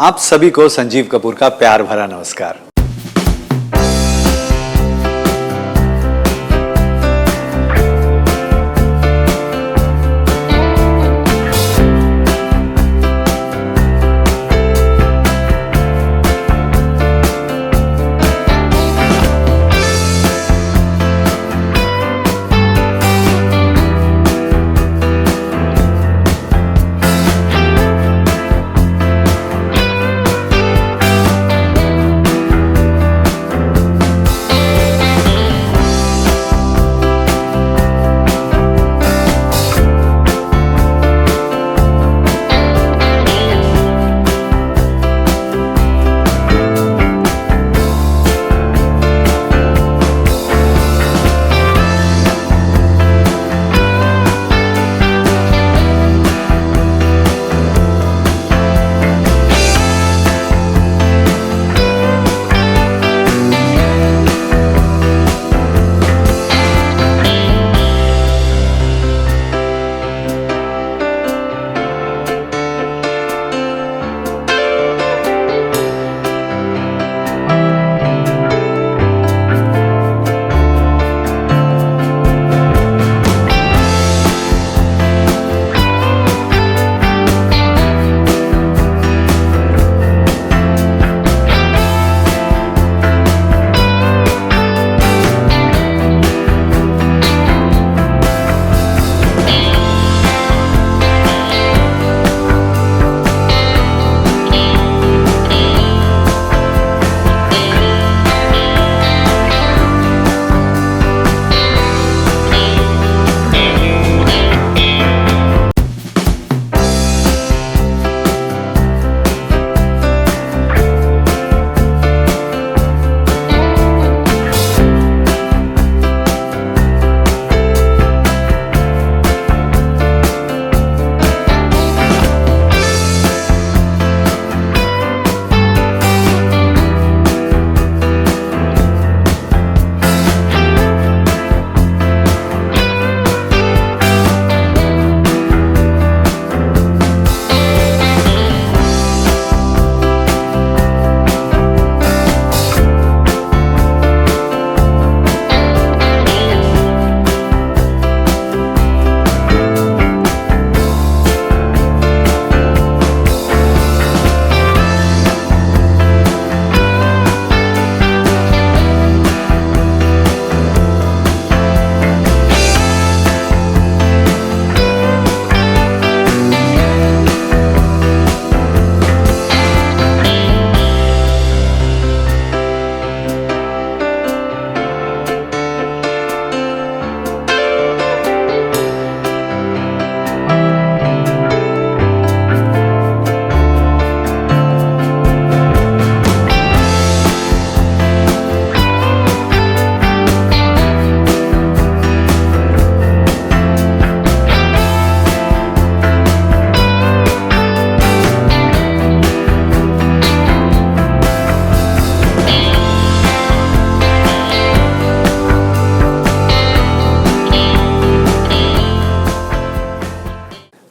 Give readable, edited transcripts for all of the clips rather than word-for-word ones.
आप सभी को संजीव कपूर का प्यार भरा नमस्कार।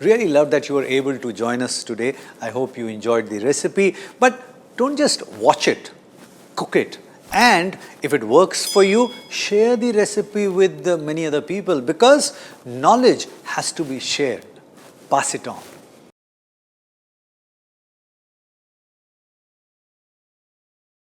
Really love that you were able to join us today. I hope you enjoyed the recipe. But don't just watch it, cook it. And if it works for you, share the recipe with many other people, because knowledge has to be shared. Pass it on.